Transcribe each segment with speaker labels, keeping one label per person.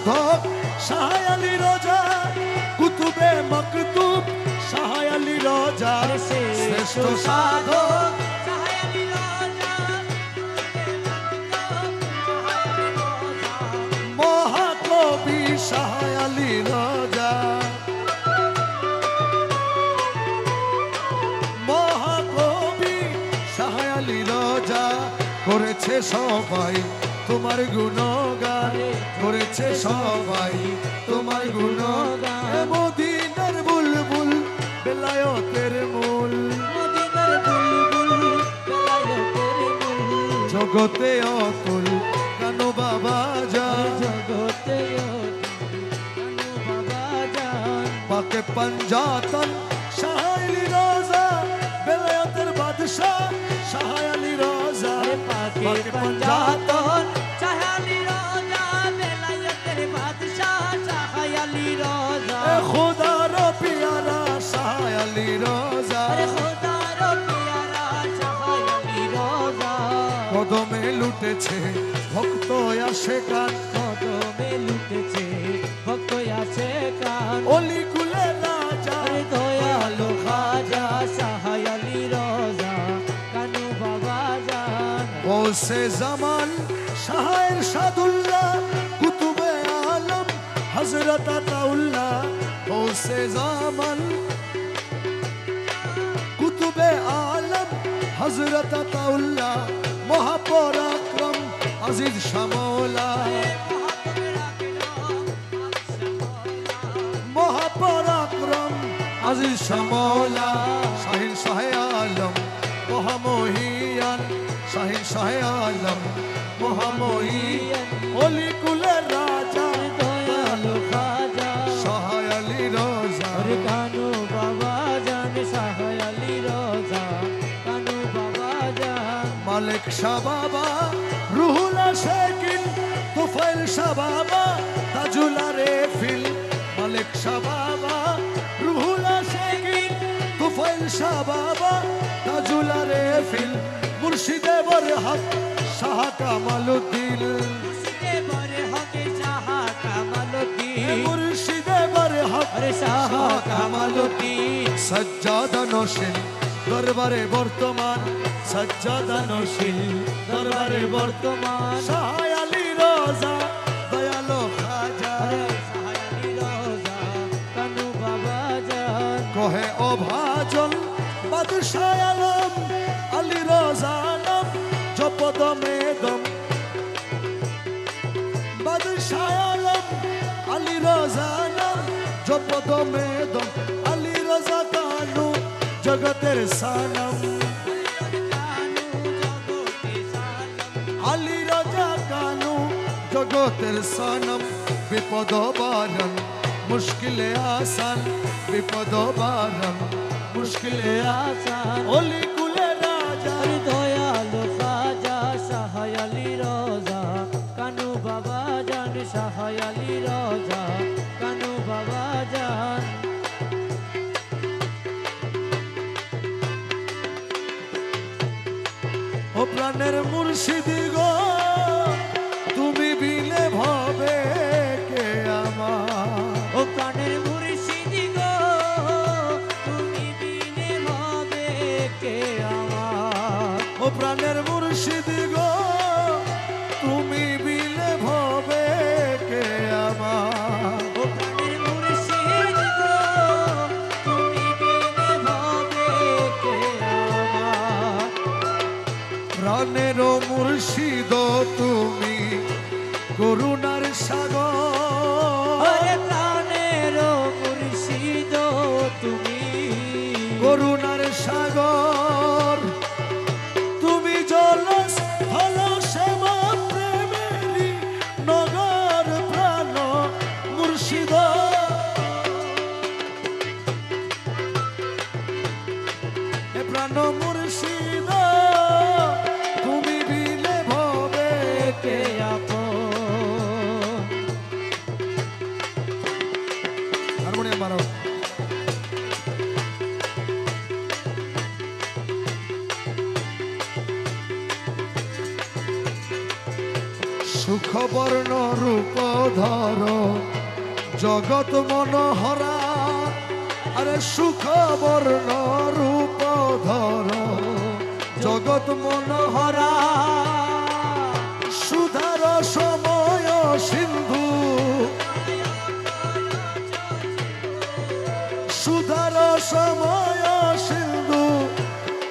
Speaker 1: সাধক শাহ আলী রোজা কুতুবে মকতুব শাহ আলী রোজা শ্রেষ্ঠ সাধক মহাকবি শাহ আলী রোজা মহাকবি শাহ আলী রোজা করেছে সবাই তোমার গুণগান করেছে সবাই তোমার গুণগান মদিনার বুলবুল বেলায়েতের মূল মদিনার বুলবুল বেলায়েতের মূল জগতে অতুল কানো বাবা জান জগতে কানো বাবা জান পাকে পঞ্জাতন শাহ আলী রোজা বেলায়েতের বাদশা শাহ আলী রোজা পাকে পঞ্জাতন শাহ আলী রোজা বেলায়েতের বাদশা শাহ আলী রোজা খোদার পিয়ারা শাহ আলী রোজা খোদার পিয়ারা শাহ আলী রোজা কদমে লুটেছে ভক্ত আশেকান কদমে লুটেছে ভক্ত আশেকান অলি কুলে রাজা দয়ালু খাজা শাহ আলী রোজা কানু বাবা জান ওসে জামান শাহ ইরশাদুল্লাহ কুতুবে আলম হযরত আতাউল্লাহ ওসে জামান কুতুবে আলম হযরত আতাউল্লাহ মহাপরাক্রম আজিজ শামৌলা মহাপরাক্রম আজিজ শামৌলা শাহিন শাহ আলম মহামহিয়ান শাহিন শাহ আলম মহামহিয়ান অলি কুলের রাজা দয়ালু খাজা শাহ আলী রোজা কানু বাবা জান শাহ আলী রোজা কানু বাবা জান মালিক শাহ বাবা রুহুল আশিকিন তুফাইল শাহ বাবা তাজুল আরেফিল মালিক শাহ বাবা রুহুল আশিকিন তুফাইল শাহ বাবা তাজুল আরেফিল মুর্শিদে বরহক শাহ কামালউদ্দিন মুর্শিদে বরহক শাহ কামালউদ্দিন মুর্শিদে বরহক শাহ কামালউদ্দিন সজ্জাদা নশিন দরবারে বর্তমান সজ্জাদা নশিন দরবারে বর্তমান শাহ আলী রোজা দয়ালু খাজা শাহ আলী রোজা কানু বাবা জান কহে ও ভাজন বাদশাহ আলম আলী রোজা নাম জপদমে দম বাদশাহ আলম আলী রোজা নাম জপদমে দম আলী রোজা কানু জগতের সানম আলী রোজা কানু জগতের সানম বিপদ বারণ মুশকিলে আসান বিপদ বারণ মুশকিলে আসান অলি কুলে রাজা দয়ালু খাজা শাহ আলী রোজা কানু বাবা জান শাহ আলী রোজা কানু বাবা জান ও প্রাণের মুর্শিদ গো তুমি বিলে ভবে কে আমার ও প্রাণের মুর্শিদ গো তুমি বিলে ভবে কে আমার ও প্রাণের মুর্শিদ গো তুমি বিলে ভবে কে আমার ও প্রাণের মুর্শিদ গো তুমি বিলে ভবে কে আমার প্রাণের মুর্শিদ তুমি করুণার সাগর প্রাণের মুর্শিদ তুমি করুণার সাগর তুমি জলস হলো শ্যামা প্রেমেরই নগর প্রাণ মুর্শিদ প্রাণ মুর্শিদ তুমি বিলে ভবে কে আপন হারমোনিয়াম বাড়াও সুখবর্ণ রূপ ধর জগৎ মনোহরা আরে সুখবর্ণ রূপ ধর জগৎ মনোহরা সুধার সময় সিন্ধু সুধার সময় সিন্ধু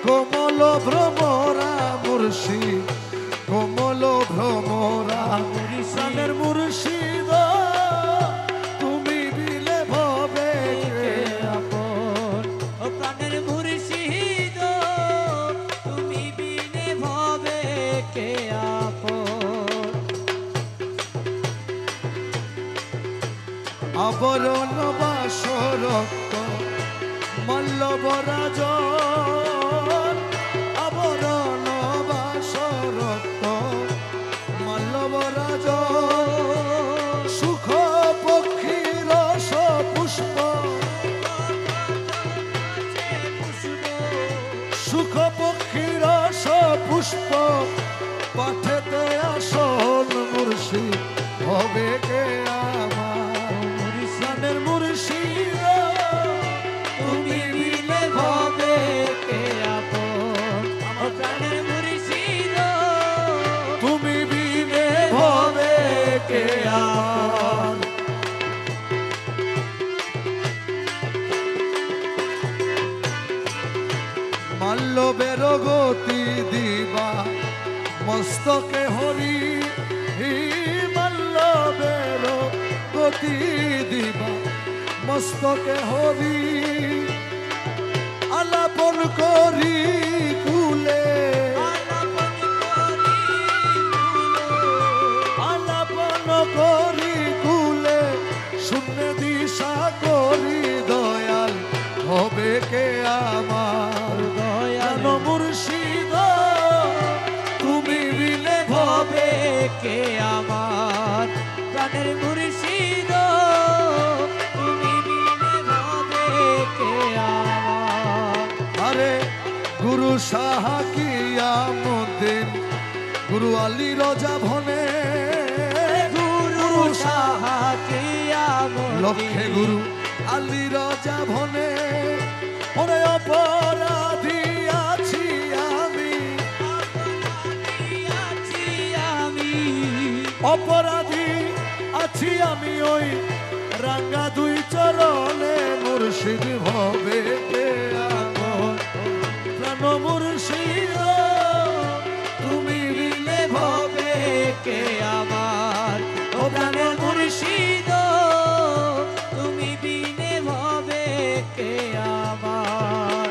Speaker 1: কোমল ভ্রমরা মুর্শিদ কোমল ভ্রমরা প্রাণের মুর্শিদ তুমি বিলে ভবে
Speaker 2: আপন ও প্রাণের মুর্শিদ তুমি বিনে ভবে কে আপন
Speaker 1: আবরণ বাসরক্ত মল্লবরাজ আবরণ বাসরক্ত মল্লবরাজ সুখ পক্ষী রস পুষ্প সুখ পক্ষী রস পুষ্প পাঠেতে আসন মুর্শিদ হবে কে আমার মুর্শিদের মুর্শিদ
Speaker 2: তুমি বিনে ভবে কে আপন ও প্রাণের মুর্শিদ
Speaker 1: তুমি বিনে ভবে কে আমার মাল্যবের গতি দিবা মস্তকে হরি মাল্যবের গতি দিবা মস্তকে হরি আলাপন করি কুলে আলাপন করি কুলে শূন্য দিশা করি দয়াল হবে কে আমার দয়াল মুর্শিদ তুমি বিলে
Speaker 2: ভবে কে আমার প্রাণের মুর্শিদ তুমি বিনে ভবে কে আমার
Speaker 1: আরে গুরু সাহা কিয়ামুদ্দিন গুরু আলী রজা ভনে
Speaker 2: গুরু সাহা কিয়ামত
Speaker 1: লক্ষ্যে গুরু আলী রজা ভনে ওরে অপরাধী আছি আমি অপরাধী আছি আমি ওই রাঙ্গা দুই চরণে মুর্শিদ ভবে কে আমার প্রাণ মুর্শিদ তুমি বিলে ভবে
Speaker 2: কে আমার ও প্রাণের মুর্শিদ তুমি বিনে ভবে কে আমার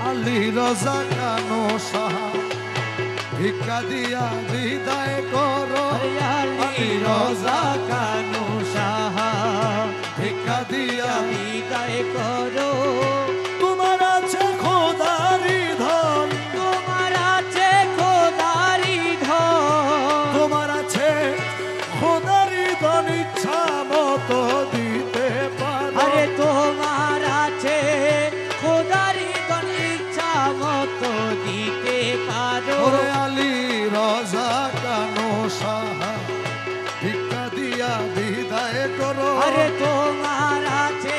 Speaker 1: আলী রজা কানো সাহা ভিক্ষা দিয়া বিদায় করো
Speaker 2: আলী রজা কানু সাহা
Speaker 1: ভিক্ষা দিয়া
Speaker 2: বিদায় করো
Speaker 1: তোমার আছে খোদারি ধন
Speaker 2: তোমার আছে খোদারি ধন
Speaker 1: তোমার আছে খোদারি ধন ইচ্ছা মতো দিতে পারো
Speaker 2: আরে তোমার আছে খোদারি ধন ইচ্ছা মতো দিতে পারো
Speaker 1: ওরে আলী রজা কানো সাহা ভিক্ষা দিয়া বিদায় করো
Speaker 2: আরে তোমার আছে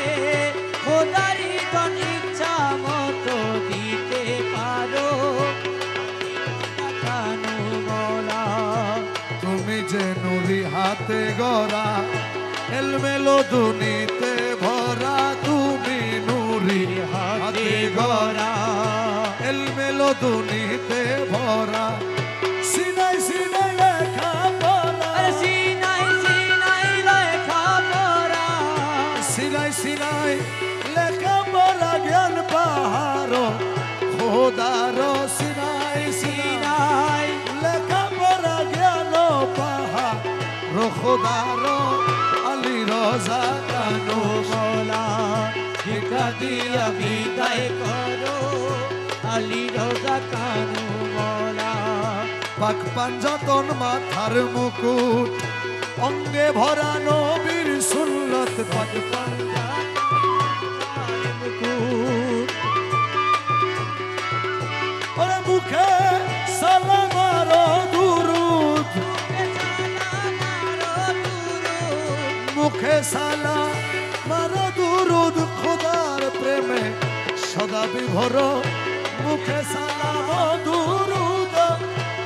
Speaker 2: খোদারি ধন ইচ্ছা মতো দিতে পারো কানু মোলা
Speaker 1: তুমি যে নুরি হাতে গড়া এলমেলো দুনিতে ভরা তুমি নুরি হাতে গড়া এলমেলো দুনিতে ভরা সিনাই সিনাই লেখা পড়া
Speaker 2: আরে সিনাই সিনাই লেখা পড়া
Speaker 1: সিনাই সিনাই লেখা পড়া জ্ঞান পাহাড় খোদার সিনাই সিনাই লেখা পড়া জ্ঞান পাহাড় খোদার আলী রজা কানো
Speaker 2: মোলা ভিক্ষা দিয়া বিদায় করো আলী রোজা কানু মোলা
Speaker 1: পাক পাঞ্জাতন মাথার মুকুট অঙ্গে ভরা নবীর সুন্নত পাক
Speaker 2: মুকুট
Speaker 1: সালা মারো দুরুদ খোদার প্রেমে সদা বিভোর মুখে সালাম দুরুদ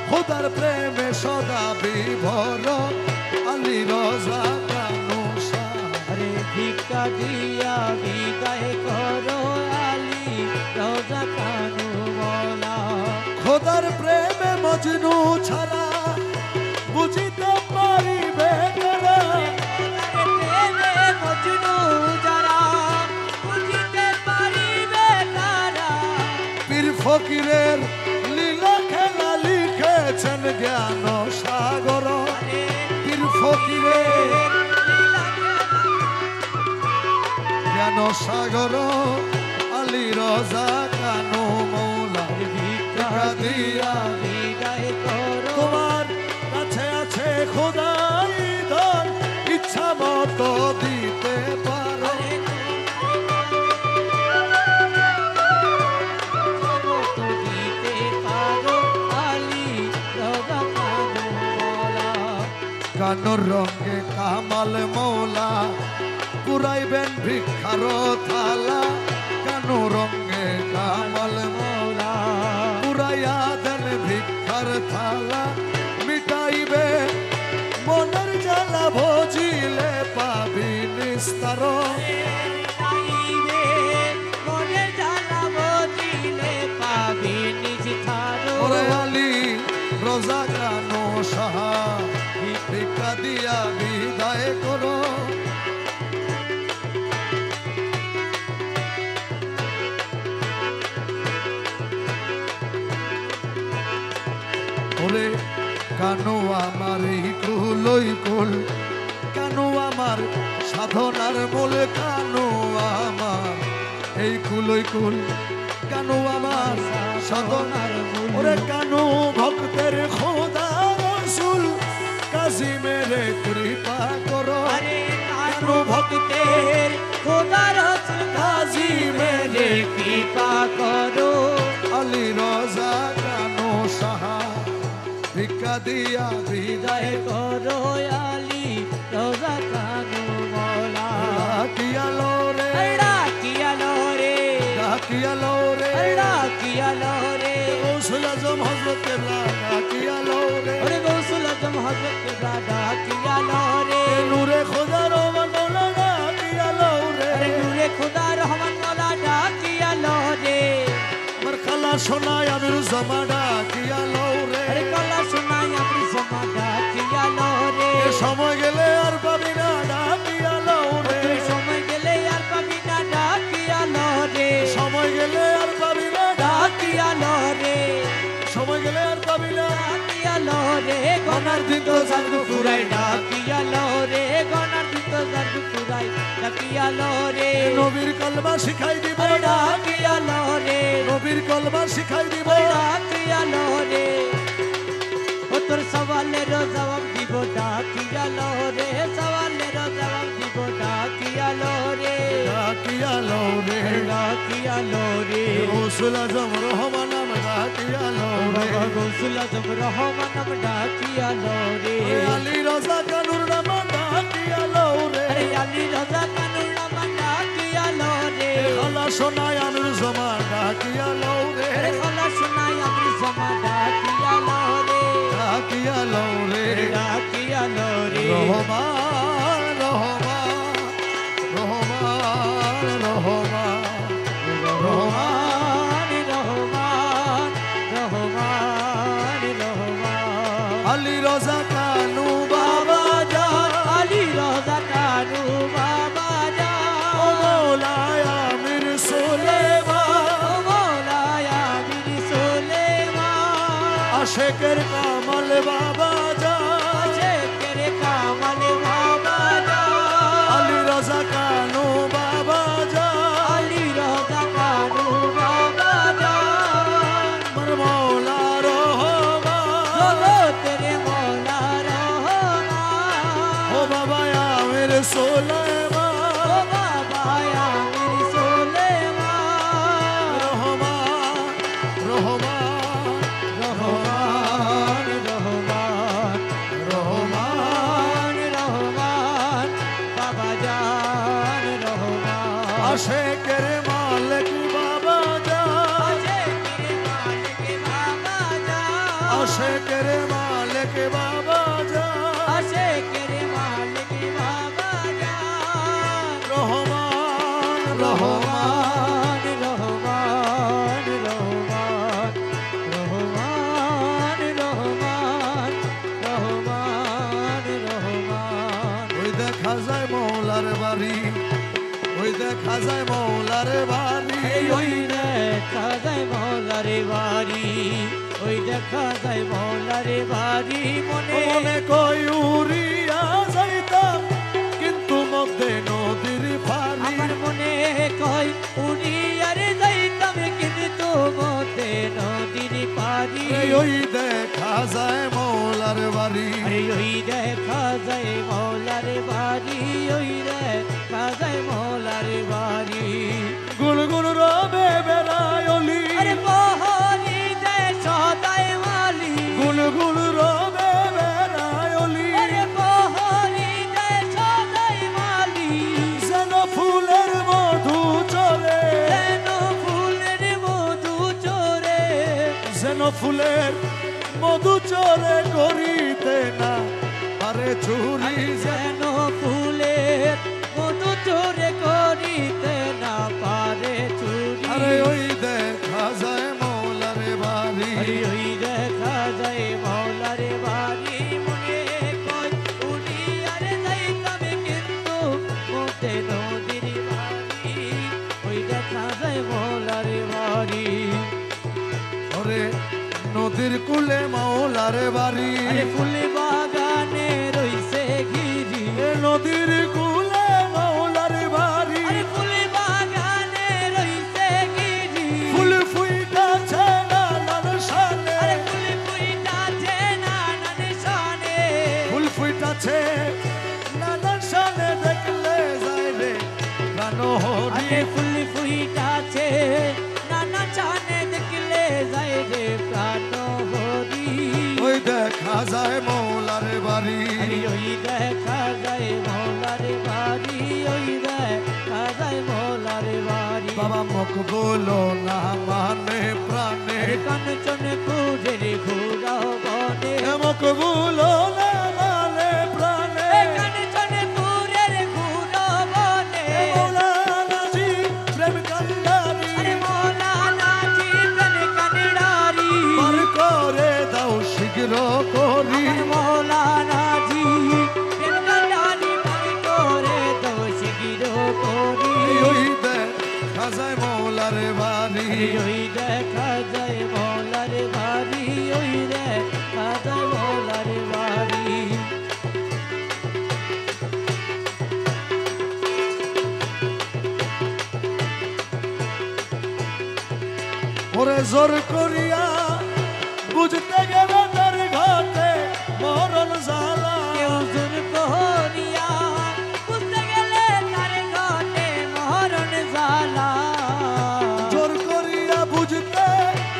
Speaker 1: খোদার প্রেমে সদা বিভোর আলী রোজা কানু শাহ
Speaker 2: আরে ভিক্ষা দিয়া বিদায় করো আলী রোজা কানু মৌলা
Speaker 1: খোদার প্রেমে মজনু ছাড়া বুঝিতে পারিবে কারা
Speaker 2: প্রেমে মজনু যারা বুঝিতে পারিবে তারা
Speaker 1: পীর ফকিরের লীলা খেলা লিখেছেন জ্ঞান সাগর পীর ফকিরের জ্ঞান সাগর আলী রোজা কানু মৌলা
Speaker 2: ভিক্ষা দিয়া বিদায় করো
Speaker 1: তোমার কাছে আছে খোদাই ধন ইচ্ছা মতো দিতে পারো
Speaker 2: দিতে পারো আলী রোজা কানু মৌলা
Speaker 1: কানুর রঙে কামাল মৌলা পুরাইবেন ভিক্ষার থালা কানু রঙে কামাল মৌলা পুরাইয়া দেন ভিক্ষার থালা মিটাইবে মনের জ্বালা ভজিলে পাবি নিস্তার
Speaker 2: মনে জ্বালাবো দিলে পাবি নিজ থারো
Speaker 1: ওরে আলী রোজা কানু সাহা ভিক্ষা দিয়া বিদায় করো ওরে কানু আমার এই কুলই কুল কানু আমার সাধনার মূল কানু আমার এই কুলই কুল কানু আমার সাধনার মূল ওরে কানু ভক্তের খোদা রসুল কাজী মেরে কৃপা করো
Speaker 2: আরে কানু ভক্তের খোদার কাজী মেরে কৃপা করো
Speaker 1: আলী রোজা কানু সাহা ভিক্ষা দিয়া বিদায়
Speaker 2: করো আলী রোজা কানু মৌলা
Speaker 1: ডাকিয়ালো রে
Speaker 2: ডাকিয়ালো রে
Speaker 1: ডাকিয়ালো রে
Speaker 2: ডাকিয়ালো রে
Speaker 1: গৌসুল আজম হযরত কেবলা ডাকিয়ালো রে
Speaker 2: ওরে গৌসুল আজম হযরত কেবলা ডাকিয়ালো রে
Speaker 1: নূরে খোদা রহমান মৌলা ডাকিয়ালো রে
Speaker 2: আরে নূরে খোদা রহমান মৌলা ডাকিয়ালো রে
Speaker 1: আমার খালা সোনায় আমির জমা ডাকিয়ালো রে
Speaker 2: আরে কলা শোনাই আমি জমা ডাকিয়ালো রে
Speaker 1: এ সময় গেলে আর পাবি না ডাকিয়ালো রে
Speaker 2: তুই সময় গেলে আর পাবি না ডাকিয়ালো রে
Speaker 1: সময় গেলে আর পাবি না
Speaker 2: ডাকিয়ালো রে
Speaker 1: সময় গেলে আর পাবি না
Speaker 2: ডাকিয়ালো রে গনার দিন তো জাদু পুরাই ডাকিয়ালো রে গনার দিন তো জাদু পুরাই ডাকিয়ালো রে
Speaker 1: নবীর কলমা শিখাই দিব
Speaker 2: আরে ডাকিয়ালো রে
Speaker 1: নবীর কলমা শিখাই দিব
Speaker 2: ডাকিয়ালো রে ও তোর সওয়ালের জবাব দিব ডাকিয়ালো রে সওয়ালের জবাব দিব ডাকিয়ালো রে
Speaker 1: ডাকিয়ালো রে
Speaker 2: ডাকিয়ালো রে
Speaker 1: গৌসুল আজম রহমান নাম ডাকিয়ালো রে
Speaker 2: বাবা গৌসুল আজম রহমান নাম ডাকিয়ালো রে
Speaker 1: আলী রোজা কানুর নাম ডাকিয়ালো রে
Speaker 2: আরে আলী রাজা কানুর নাম ডাকিয়ালো রে
Speaker 1: খালা সোনায় আমির জমা ডাকিয়ালো রে
Speaker 2: আরে কলা শোনাই আমি জমা ডাকিয়ালো রে
Speaker 1: ডাকিয়ালো রে
Speaker 2: ডাকিয়ালো রে
Speaker 1: রহমান রহমান রহমান রহমান রহমান
Speaker 2: রহমান রহমান রহমান
Speaker 1: আলী রোজা কানু
Speaker 2: বাবা
Speaker 1: বাবা
Speaker 2: জান আলী রাজা কানু বাবা জান
Speaker 1: ও মৌলায় আমির সুলেমান
Speaker 2: ও মৌলায়া বিনি সুলেমান
Speaker 1: আশেকের কামাল বাবা জান
Speaker 2: শেখের কামাল বাবা জান
Speaker 1: আলী রোজা কানু বাবা জান
Speaker 2: আলী রাজা কানু বাবা জান
Speaker 1: আমার মৌলা রহমান
Speaker 2: জগতের মৌলা রহমান
Speaker 1: ও বাবা আমির সুলেমান
Speaker 2: ও বাবা আমির সুলেমান
Speaker 1: রহমান রহমান রহমান
Speaker 2: রহমান রহমান রহমান বাবা জান
Speaker 1: আশেকের মালিক বাবা যান,
Speaker 2: আশেকের মালিক বাবা যান,
Speaker 1: আশেকের মালিক বাবা যান, রহমান রহমান
Speaker 2: রহমান রহমান রহমান রহমান রহমান রহমান।
Speaker 1: ওই দেখা যায় মৌলার বাড়ি, ওই দেখা যায় মৌলার বাড়ি,
Speaker 2: ওই দেখা যায় মৌলার বাড়ি, ওই দেখা যায় মৌলার বাড়ি। মনে
Speaker 1: মনে কই উড়িয়া যাইতাম কিন্তু মধ্যে নদীর পানি,
Speaker 2: আমার মনে কয় উড়িয়ার যাইতাম কিন্তু মতে নদীর পারি।
Speaker 1: ওই দেখা যায় মৌলার বাড়ি,
Speaker 2: ওই দেখা যায় মৌলার বাড়ি, ওই দেখা যায় মৌলার বাড়ি।
Speaker 1: গুনগুন রবে বেড়ায় অলি,
Speaker 2: আরে বহরি দেয় সদাই মালি,
Speaker 1: গুনগুন রবে বেড়ায় অলি,
Speaker 2: আরে বহরি দেয় সদাই মালি।
Speaker 1: যেন ফুলের মধু চরে,
Speaker 2: যেন ফুলের মধু চোরে,
Speaker 1: যেন ফুলের মধু চরে করিতে না আরে চুরি,
Speaker 2: যেন ফুলের মধু চোরে করিতে না পারে চুরি।
Speaker 1: আরে ওই দেখা যায় মৌলার বাড়ি,
Speaker 2: ওই দেখা যায় মৌলার বাড়ি। মনে কয় উড়িয়ার যাইতাম কিন্তু মতে নদীর বাড়ি, ওই দেখা যায় মৌলার বাড়ি।
Speaker 1: ওরে নদীর কুলে মৌলার বাড়ি,
Speaker 2: আরে ফুল বাগানে রইছে ঘিরি,
Speaker 1: এ নদীর কুলে মৌলার বাড়ি,
Speaker 2: আরে ফুল বাগানে রইছে ঘিরি,
Speaker 1: ফুল ফুইটাছে নানান শানে,
Speaker 2: আরে ফুল ফুইটাছে নানান শানে,
Speaker 1: ফুল ফুইটাছে নানান শানে দেখলে যায় রে প্রাণ হরি,
Speaker 2: আরে ফুল ফুইটাছে নানা শানে দেখলে যায় রে প্রাণ হরি।
Speaker 1: ওই দেখা যায় মৌলার বাড়ি,
Speaker 2: আরে ওই দেখা যায় মৌলার বাড়ি, ওই দেখা যায় মৌলার বাড়ি।
Speaker 1: বাবা মুখ বলো না মানে প্রাণে,
Speaker 2: কাঞ্চন কুড়ের ঘুরাও বনে,
Speaker 1: মুখ বলো না মানে প্রাণে,
Speaker 2: কাঞ্চন কুড়ের ঘুরাও বনে।
Speaker 1: মৌলানা জি প্রেম কান্ডারি,
Speaker 2: আরে মৌলানা জীবন কান্ডারি,
Speaker 1: পার করে দাও শীঘ্র করি,
Speaker 2: আমার মৌলানা জি প্রেম কান্ডারি, পার করে দাও শীঘ্র করি।
Speaker 1: ওই দেখা যায় মৌলার বাড়ি,
Speaker 2: ওই দেখা যায় মৌলার বাড়ি, ওই দেখা যায় মৌলার বাড়ি।
Speaker 1: ওরে জোর করিয়া বুঝতে গেলে তার ঘটে মরণ জ্বালা,
Speaker 2: কেউ জোর করিয়া বুঝতে গেলে তার ঘটে মরণ জ্বালা,
Speaker 1: জোর করিয়া বুঝতে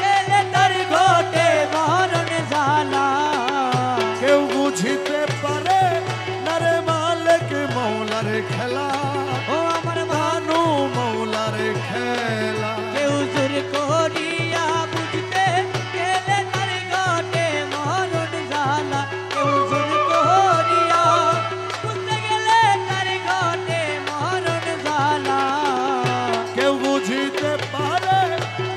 Speaker 2: গেলে তার ঘটে মরণ জ্বালা।
Speaker 1: কেউ বুঝিতে পারে না রে মালিক মৌলার খেলা,
Speaker 2: ও আমার
Speaker 1: মানু মৌলার খেলা,
Speaker 2: কেউ জোর করিয়া বুঝতে গেলে তার ঘটে মরণ জ্বালা, কেউ জোর করিয়া বুঝতে গেলে তার ঘটে মরণ জ্বালা।
Speaker 1: কেউ বুঝিতে পারে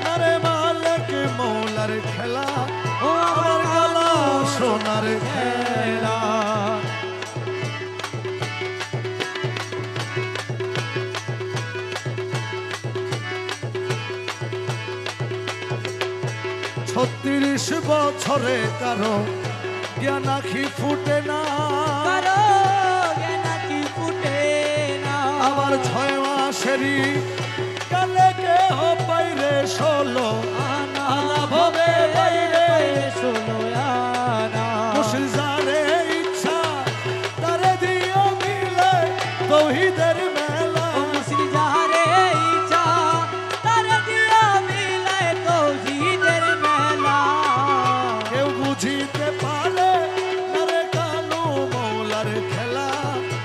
Speaker 1: না রে মালিক মৌলার খেলা,
Speaker 2: ও
Speaker 1: আমার গলা সোনার খেলা, ছত্রিশ বছরে কারো জ্ঞান আখি ফুটে না,
Speaker 2: কারো জ্ঞান কি ফুটে না,
Speaker 1: আমার 6 মাসেরই কালে কেহ বাইরে 16
Speaker 2: আনা
Speaker 1: আনা ভবে বাইরে
Speaker 2: ষোলো আনা।
Speaker 1: মুশিল জানে ইচ্ছা তারে দিও মিলে তৌহিদের মেলা,
Speaker 2: ও মুসলিম যারে ইচ্ছা তার দিয়া মিলায় তৌহিদের মেলা।
Speaker 1: কেউ বুঝিতে পারে না রে কালু মৌলার খেলা,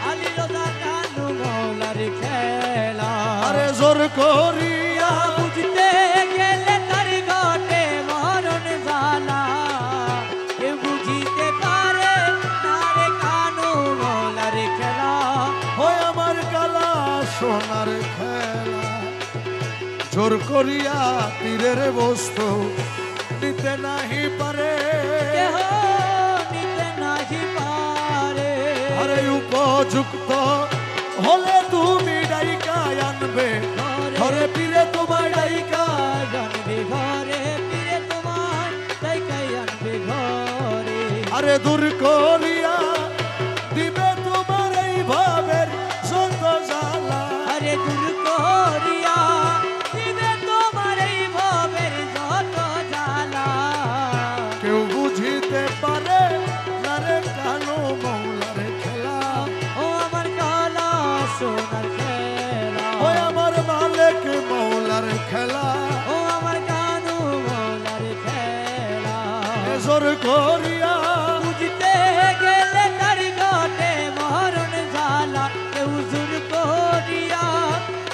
Speaker 2: আলী রোজা কানু মৌলার খেলা।
Speaker 1: আরে জোর করিয়া
Speaker 2: বুঝতে গেলে তার ঘটে মরণ জ্বালা কেউ বুঝিতে পারে না রে কানু মৌলার খেলা
Speaker 1: হয় আমার কালা সোনার খেলা জোর করিয়া তীরের বস্তু নিতে নাহি পারে
Speaker 2: কেহ নিতে নাহি পারে
Speaker 1: আরে উপযুক্ত হলে তুমি ডাইকা আনবে ঘরে ফিরে তোমার ডাইকা
Speaker 2: জানবে ঘরে ফিরে তোমার তাইকাই আনবে ঘরে
Speaker 1: আরে দূর করিয়া দিবে তোমার এই ভাবের যত জ্বালা
Speaker 2: আরে দূর করিয়া দিবে তোমার এই ভবের যত জ্বালা
Speaker 1: কেউ বুঝিতে পারে না রে কালো মৌলার খেলা
Speaker 2: ও আমার কালা সোনার খেলা
Speaker 1: ওই আমার মালিক মৌলার খেলা
Speaker 2: ও আমার কানু মৌলার খেলা
Speaker 1: জোর করিয়া
Speaker 2: বুঝতে গেলে তার ঘটে মরণ জ্বালা কেউ জোর করিয়া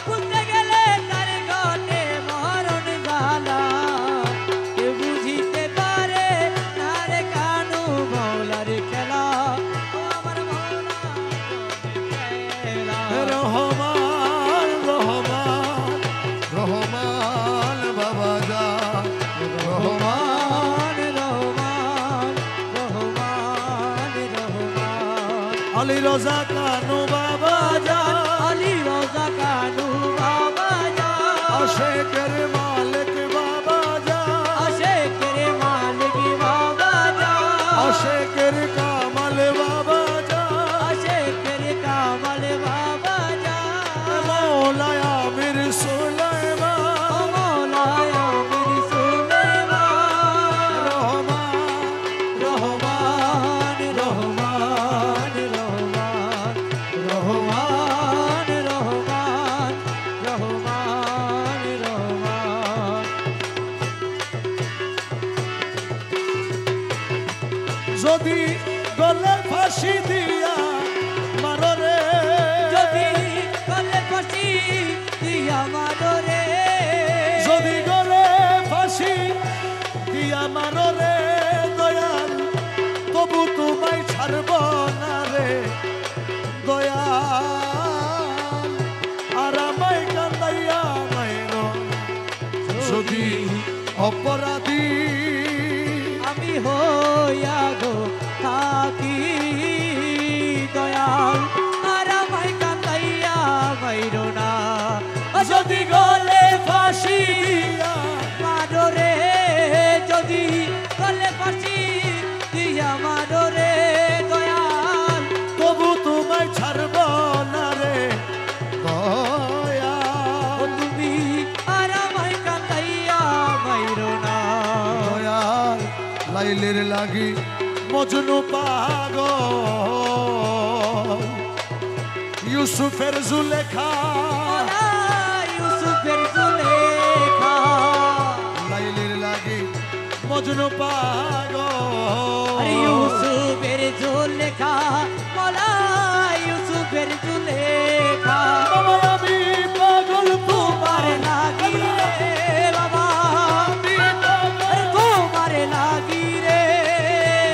Speaker 2: বুঝতে গেলে তার ঘটে মরণ জ্বালা কেউ বুঝিতে পারে না রে কানু মৌলার খেলা ও আমার মৌলা খেলা
Speaker 1: রহমান রহমান রহমান বাবা যা রহমান
Speaker 2: রহমান রহমান রহমান
Speaker 1: আলী রোজা কানু বাবা যা
Speaker 2: আলী রোজা কানু বাবা যা
Speaker 1: আশেকের মালিক বাবা যা
Speaker 2: আশেকের মালিক বাবা যা
Speaker 1: আশেকের কামাল বাবা যা
Speaker 2: আশেকের কামাল বাবা যা
Speaker 1: মৌলায় আমির সুলাইমান
Speaker 2: ও মৌলায় আমির সুলাইমান
Speaker 1: রহমান
Speaker 2: রহমান রহমান রহমান রহমান রহমান রহমান রহমান
Speaker 1: যদি গলে ফাঁসি দিয়া মারো রে
Speaker 2: যদি গলে ফাঁসি দিয়া মারো রে
Speaker 1: যদি গলে ফাঁসি দিয়া মারো রে দয়াল তবু তোমায় ছাড়ব না রে দয়াল আর আমায় কান্দাইয়া মাইর যদি অপরাধী
Speaker 2: আমি হইয়া গো থাকি দয়াল আর আমায় কান্দাইয়া মাইরো না ও যদি গলে ফাঁসি
Speaker 1: দিয়া
Speaker 2: মারো রে যদি গলে ফাঁসি দিয়া মারো রে দয়াল
Speaker 1: তবু তোমায় ছাড়ব না রে দয়াল
Speaker 2: ও তুমি আর আমায় কান্দাইয়া মাইরো না
Speaker 1: দয়াল লাইলের লাগি মজনু পাগল ইউসুফের জুলেখা
Speaker 2: ওলা ইউসুফের জুলেখা
Speaker 1: লাইলের লাগি মজনু পাগল
Speaker 2: আরে ইউসুফের জুলেখা ওলা ইউসুফের জুলেখা
Speaker 1: বাবা আমি পাগল
Speaker 2: তোমার লাগি রে বাবা
Speaker 1: আমি পাগল
Speaker 2: আরে তোমার লাগি রে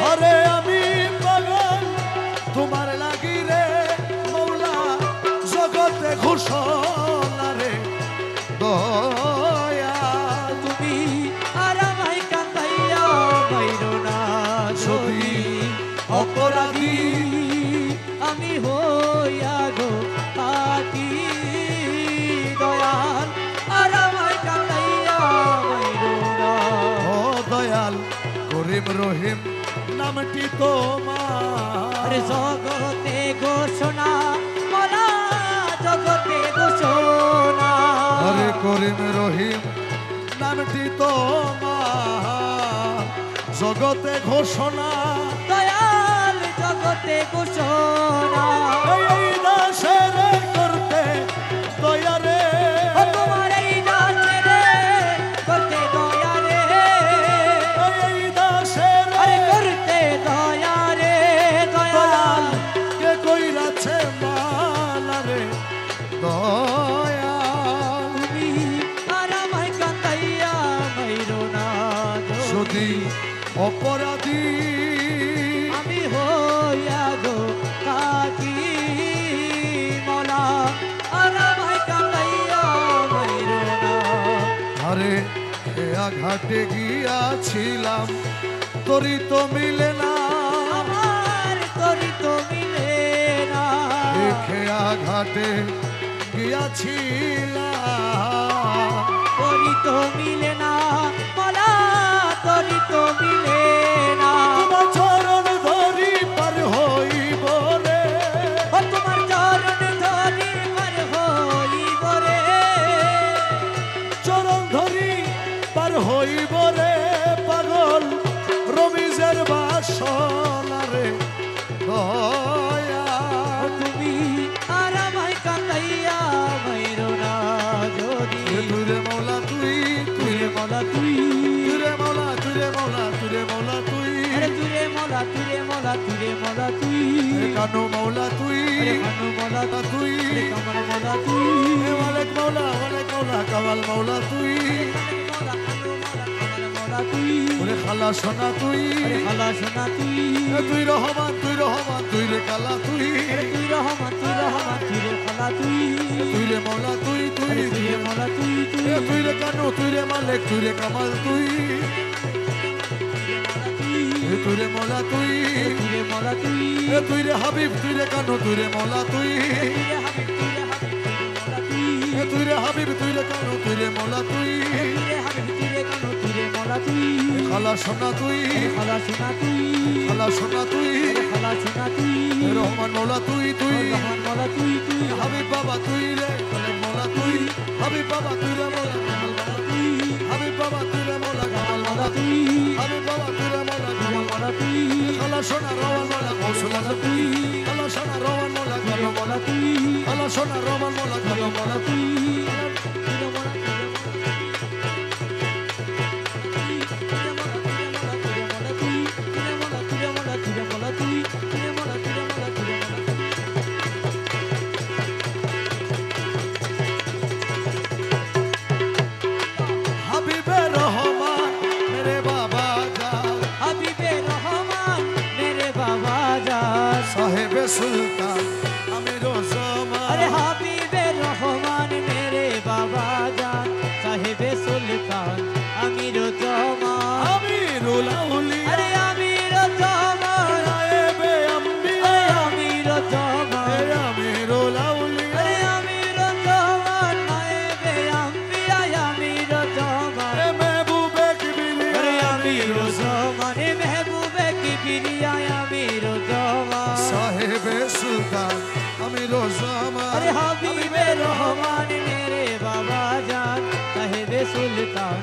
Speaker 1: আরে আমি পাগল তোমার লাগি রে মৌলা জগতে ঘোষণা রে দয়াল
Speaker 2: তুমি আর আমায় কান্দাইয়া মাইরো না যদি
Speaker 1: অপরাধী
Speaker 2: আমি হইয়া গো থাকি দয়াল আর আমায় কান্দাইয়া মাইরো না
Speaker 1: ও দয়াল করিম রহিম নামটি তোমার
Speaker 2: আরে জগতে ঘোষণা বলা জগতে ঘোষণা
Speaker 1: আরে করিম রহিম নামটি তোমার জগতে ঘোষণা
Speaker 2: দয়াল জগতে ঘোষণা
Speaker 1: এই দাসের করতে দয়ারে
Speaker 2: ও তোমার এই দাসেরে করতে দয়া রে
Speaker 1: এই দাসের
Speaker 2: আরে করতে দয়া রে দয়াল
Speaker 1: কে কইরাছে মালারে দয়াল
Speaker 2: তুমি
Speaker 1: খেয়া ঘাটে গিয়াছিলাম তোরই তো মিলে না
Speaker 2: আমার তোরই তো মিলে না
Speaker 1: খেয়া ঘাটে গিয়াছিলাম
Speaker 2: তোরই তো মিলে না মালা তোরই তো মিলে না
Speaker 1: তোমার চরণ ধরি পার হইব রে
Speaker 2: ও তোমার চরণ ধরি পার হইব রে
Speaker 1: চরণ ধরি পার হইব রে পাগল রমিজের বাসনা রে দয়া
Speaker 2: তুমি আর আমায় কান্দাইয়া মাইরো না যদি
Speaker 1: তুই রে মৌলা তুই
Speaker 2: তুই রে মলা তুই
Speaker 1: তুই রে মৌলা তুই রে মৌলা তুই রে মৌলা তুই
Speaker 2: আরে তুই রে মলা তুই রে মলা তুই রে মলা তুই
Speaker 1: কানু মৌলা তুই
Speaker 2: আরে কানু মলা
Speaker 1: তুই
Speaker 2: তুই কামর মলা তুই
Speaker 1: ওয়ালেক মৌলা কামাল মৌলা তুই
Speaker 2: মলা কানু মলা কামর মলা তুই
Speaker 1: ওরে খালা সোনা তুই
Speaker 2: আরে খালা সোনা তুই
Speaker 1: তুই রহমান তুই রে কালা তুই
Speaker 2: আরে তুই রহমান তুই রে খালা তুই
Speaker 1: তুই রে মৌলা তুই
Speaker 2: আরে তুই রে মলা তুই
Speaker 1: তুই রে কানু তুই রে মালিক তুই রে কামাল তুই তুই রে মৌলা তুই
Speaker 2: তুই রে মলা তুই
Speaker 1: তুই রে হাবিব তুই রে কানু তুই রে মৌলা তুই তুই রে হাবিব তুই রে কানু তুই রে মৌলা তুই খালা সোনা তুই
Speaker 2: খালা সোনা তুই
Speaker 1: খালা সোনা তুই
Speaker 2: খালা সোনা তুই
Speaker 1: রহমান মৌলা তুই
Speaker 2: রহমান মলা তুই
Speaker 1: হাবিব বাবা তুই রে কালেম মৌলা তুই হাবিব বাবা তুই রে মৌলা কামাল মৌলা তুই হাবিব বাবা তুই রে মৌলা কামাল মৌলা তুই হাবিব বাবা তুই রে মৌলা কামাল
Speaker 2: মলা তুই
Speaker 1: খালা সোনা রহমান মৌলা কৌশল তুই খালা সোনা রহমান মৌলা কালো
Speaker 2: মলা তুই
Speaker 1: খালা সোনা রহমান মৌলা কালো মৌলা তুই হাবিবে রহমান মেরে বাবা জান
Speaker 2: হাবিবে রহমান মেরে বাবা জান
Speaker 1: সাহেবে সুলতান আমির জামান
Speaker 2: अरे हाबीबे रहमान मेरे बाबा जान साहिबे सुल्तान अमीर जमान
Speaker 1: আমিরুল আউলিয়া
Speaker 2: अरे अमीर जमान
Speaker 1: নায়েবে আম্বিয়া
Speaker 2: अमीर जमान
Speaker 1: আমিরুল আউলিয়া
Speaker 2: अरे अमीर जमान नायबे अंबिया अमीर जमान
Speaker 1: মেহবুবে কিবরিয়া
Speaker 2: अरे अमीर जमान महबूबे की बिरिया अमीर जमान
Speaker 1: সাহেবে সুলতান আমির জামান
Speaker 2: अरे हबीबे रहमान मेरे बाबा जान साहिबे सुल्तान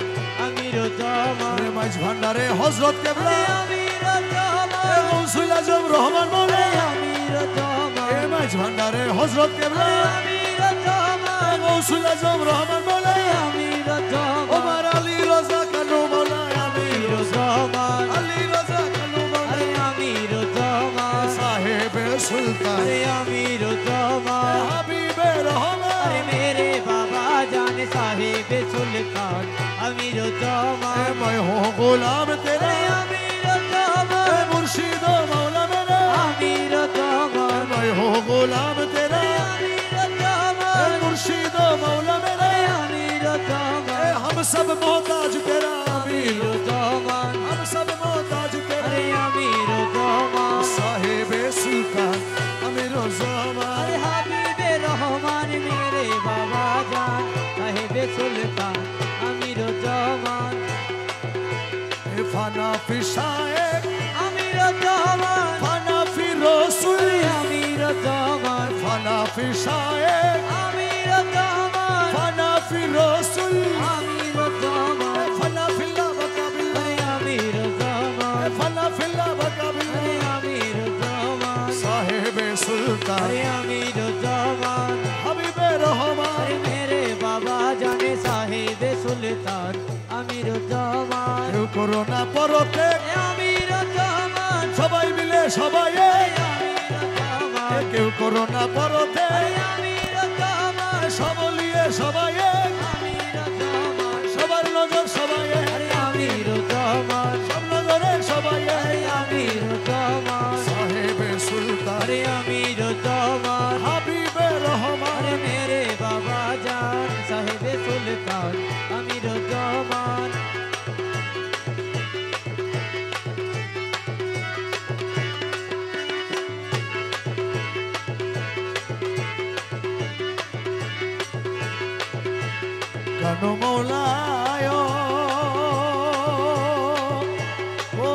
Speaker 2: अमीर जमान
Speaker 1: মাঝ ভান্ডারে হযরত কেবলা
Speaker 2: अरे अमीर जमान
Speaker 1: গৌসুল আজম রহমান বলে
Speaker 2: अमीर जमान
Speaker 1: মাঝ ভান্ডারে হযরত কেবলা
Speaker 2: अमीर जमान
Speaker 1: গৌসুল আজম রহমান বলে
Speaker 2: अमीर जमान
Speaker 1: ওমর আলী রাজা কানু মাওলা
Speaker 2: अमीर जमान
Speaker 1: আলী রাজা কানু মাওলা
Speaker 2: अरे अमीर जमान
Speaker 1: সাহেবে সুলতান
Speaker 2: अरे अमीर जमान
Speaker 1: হাবিবে রহমান
Speaker 2: अरे मेरे बाबा जान साहिबे सुल्तान अमीर जमान
Speaker 1: मैं हूँ गुलाम तेरा
Speaker 2: अरे अमीर जमान
Speaker 1: मुर्शिद मौला मेरा
Speaker 2: अमीर जमान
Speaker 1: मैं हूँ गुलाम तेरा
Speaker 2: अमीर जमान
Speaker 1: मुर्शिद मौला मेरा
Speaker 2: अमीर जमान
Speaker 1: हम सब मोहताज तेरा
Speaker 2: अमीर जमान
Speaker 1: हम सब मोहताज तेरा
Speaker 2: अरे अमीर जमान
Speaker 1: साहेबे सुल्तान अमीर ज़मान
Speaker 2: अरे हबीबे रहमान मेरे बाबा जान साहिबे सुल्तान अमीर जमान
Speaker 1: फाना फिशाए
Speaker 2: अमीर जमान
Speaker 1: फाना फि रसूल
Speaker 2: अमीर जमान
Speaker 1: फाना फिशाए
Speaker 2: अमीर जमान
Speaker 1: फाना फि रसूल
Speaker 2: अमीर जमान
Speaker 1: फाना फिल्ला बकाबिल
Speaker 2: अमीर जमान
Speaker 1: फाना फिल्ला बकाबिल
Speaker 2: अमीर जमान
Speaker 1: साहेबे सुल्तान
Speaker 2: अरे अमीर जमान
Speaker 1: हबीबे रहमान
Speaker 2: अरे मेरे बाबा जाने साहिबे सुल्तान अमीर जमान
Speaker 1: কেউ করোনা পরতে
Speaker 2: अमीर जमान
Speaker 1: সবাই মিলে সবাই
Speaker 2: अमीर जमान
Speaker 1: কেউ করোনা পরতে
Speaker 2: अमीर जमान
Speaker 1: সবলিয়ে সবাই
Speaker 2: अमीर जमान
Speaker 1: সবার নজর সবাই
Speaker 2: अरे अमीर जमान
Speaker 1: সব নজরে সবাই
Speaker 2: अरे अमीर जमान
Speaker 1: সাহেবে সুলতান
Speaker 2: अरे अमीर जमान
Speaker 1: হাবিবে রহমান
Speaker 2: अरे मेरे बाबा जान साहिबे सुल्तान अमीर जमान
Speaker 1: কেন মৌলায় ও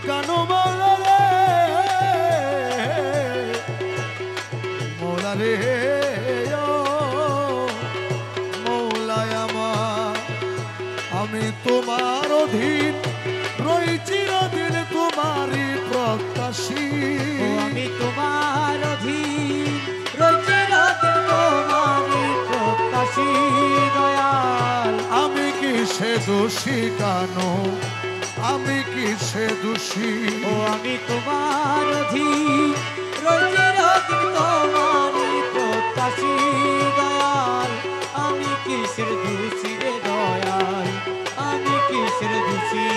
Speaker 1: কেন মৌলা রে মৌলা রে মৌলায় আমার আমি তোমার অধীন রই চিরদিন তোমারই প্রত্যাশী
Speaker 2: আমি তোমার অধীন রই চিরদিন তোমারই প্রত্যাশী দয়াল
Speaker 1: আমি কিসে দোষী কেন আমি কিসে দোষী
Speaker 2: ও আমি তোমার অধীন রই চিরদিন তোমারই প্রত্যাশী দয়াল আমি কিসের দোষী রে দয়াল আমি কিসের দোষী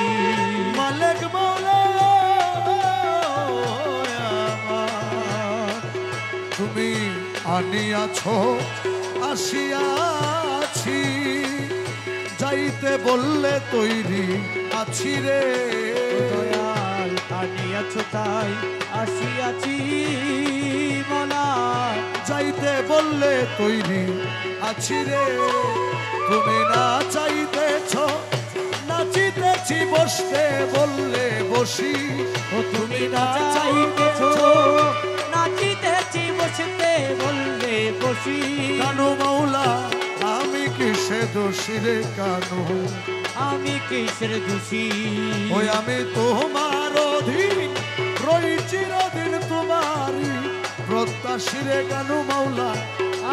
Speaker 1: মালিক মৌলা তুমি আনিয়াছ আসিয়াছি যাইতে বললে তৈরি আছি রে
Speaker 2: দয়াল আনিয়াছ তাই আসিয়াছি মলা
Speaker 1: যাইতে বললে তৈরি আছি রে তুমি না চাইতেছ নাচিতেছি বসতে বললে বসি
Speaker 2: ও তুমি না চাইতেছ নাচিতেছি বসতে বললে বসি
Speaker 1: কেন মৌলা আমি কিসে দোষী রে কেন
Speaker 2: আমি কিসের দোষী
Speaker 1: ওই আমি তোমার অধীন রই চিরদিন তোমারই প্রত্যাশী রে কেন মৌলা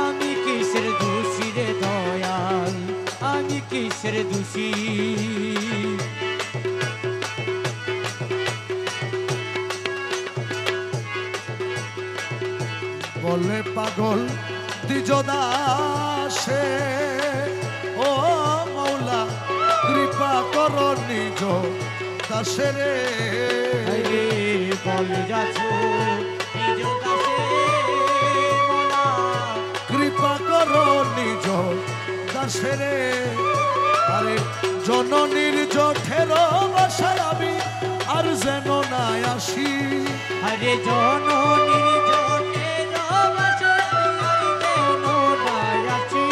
Speaker 2: আমি কিসের দোষী রে দয়াল আমি কিসের দোষী
Speaker 1: বলে পাগল দ্বিজদাসে ও মৌলা কৃপা কর নিজ দাসে রে
Speaker 2: আরে বল যাচ্ছ নিজ দাসে মলা
Speaker 1: কৃপা কর নিজ দাসে রে আরে জননীর জঠের বাসায় আমি আর যেন না আসি
Speaker 2: আরে জননীর জটের বাসায় আমি কেন আছি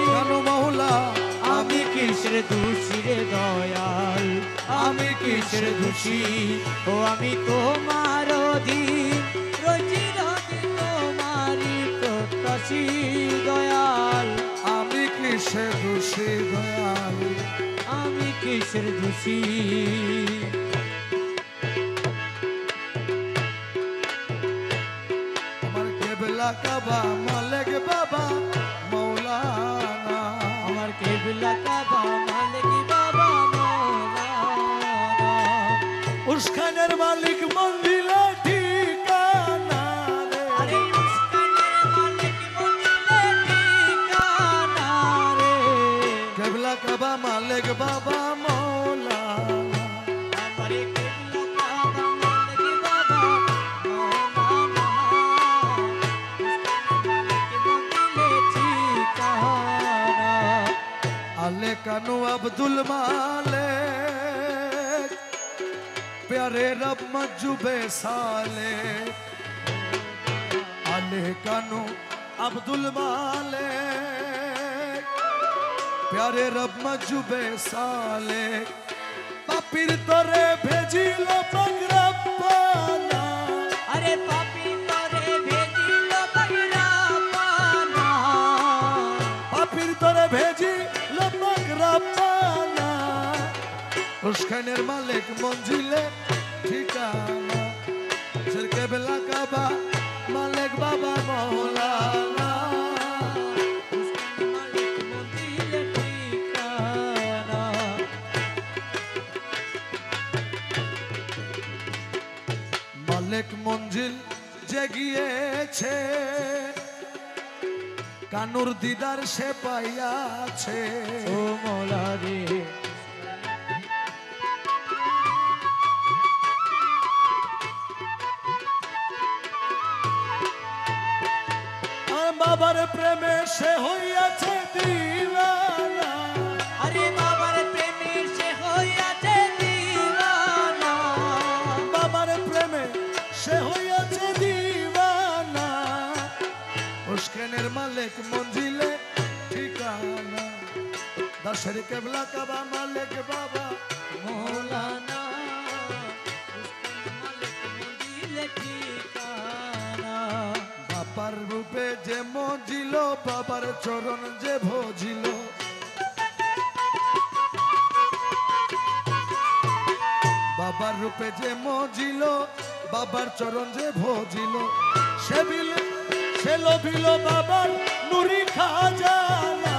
Speaker 1: কেন মৌলা
Speaker 2: আমি কিসের দোষী রে দয়াল আমি কিসের দোষী ও আমি তোমার অধীন রই চিরদিন তোমারই প্রত্যাশী দয়াল
Speaker 1: আমি কিসে দোষী দয়াল
Speaker 2: আমি কিসের দোষী
Speaker 1: আমার কেবলা কাবা মালিক বাবা মৌলানা
Speaker 2: আমার কেবলা কাবা মালিক বাবা মৌলানা
Speaker 1: উসখানের মালিক মন্দিরে ঠিকানা রে
Speaker 2: আরে উস্কানের মালিক মন্দিরে ঠিকানা রে
Speaker 1: কেবলা কাবা মালিক বাবা মৌলানা
Speaker 2: আমার কেবলা কাবা মালিক বাবা মৌলানা উস্কানের মালিক মন্দিরে ঠিকানা
Speaker 1: আলে কানু আব্দুল মালিক प्यारे रब मजुबे साले आले कानू अब्दुल मालिक प्यारे रब मजुबे साले पापीर तोरे भेजिल बगरप्पाना
Speaker 2: अरे पापी तोरे भेजिल बगरप्पाना
Speaker 1: पापीर तोरे भेजिल बगरप्पाना उस्कानेर मालिक मंजिले ठिकाना सिर केबला काबा मालिक बाबा मौलाना
Speaker 2: उस्कानेर मालिक मन्दिरे ठिकाना
Speaker 1: मालिक मंजिल যে গিয়েছে কানুর দিদার সে পাইয়াছে
Speaker 2: ও মৌলা রে
Speaker 1: বাবার প্রেমে সে হইয়াছে দিওয়ানা
Speaker 2: अरे बाबर प्रेमी से होइयाছে दीवाना
Speaker 1: বাবার প্রেমে সে হইয়াছে দিওয়ানা উস্কানের উস্কানের মালিক মঞ্জিলে ঠিকানা দাসের কেবলা কাবা মালিক বাবা
Speaker 2: মৌলানা উস্কানের মালিক মঞ্জিলে ঠিকানা
Speaker 1: বাবার রূপে যে মজিল বাবার চরণ যে ভজিল বাবার রূপে যে মজিল বাবার চরণ যে ভজিল সে লোভিল বাবার নুরি খাজানা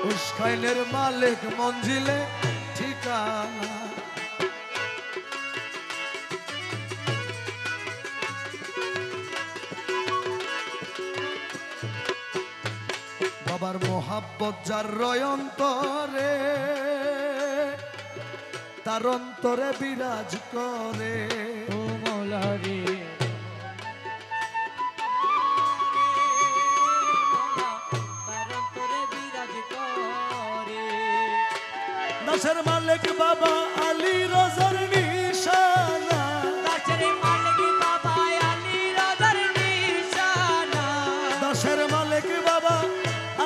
Speaker 1: উস্কাইনের মালিক মঞ্জিলে ঠিকানা বাবার মোহাব্বত যার রয় অন্তরে তার অন্তরে বিরাজ করে
Speaker 2: ও মৌলা রে তার অন্তরে বিরাজ করে
Speaker 1: দাসের মালিক বাবা আলী রোজার নিশানা
Speaker 2: দাসের মালিক বাবা আলী রোজার নিশানা
Speaker 1: দাসের মালিক বাবা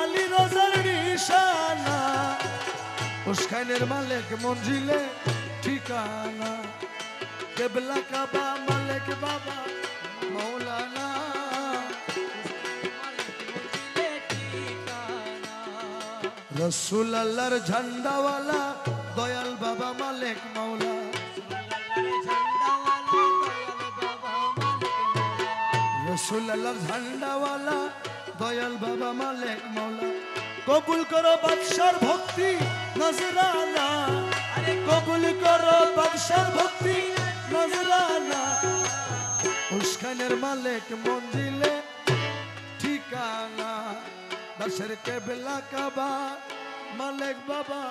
Speaker 1: আলী রোজার নিশানা উস্কানের মালিক মঞ্জিলে ঠিকানা কেবলা কাবা মালিক বাবা মৌলানা রসুল আল্লাহর ঝান্ডাওয়ালা দয়াল বাবা মালিক মৌলা রসুল আল্লাহর ঝান্ডাওয়ালা দয়াল বাবা মালিক মৌলা কবুল করো বাদশার ভক্তি নজরানা আরে কবুল করো বাদশার ভক্তি নজরানা উস্কানের মালিক মঞ্জিলে ঠিকানা দাসের কেবলা কাবা মালিক বাবা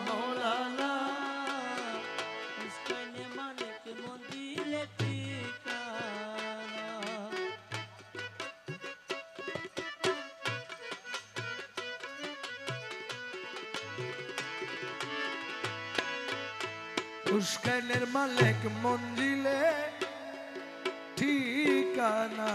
Speaker 1: মৌলানা
Speaker 2: উস্কানের মালিক মঞ্জিলে ঠিকানা
Speaker 1: উস্কানের মালিক মঞ্জিলে ঠিকানা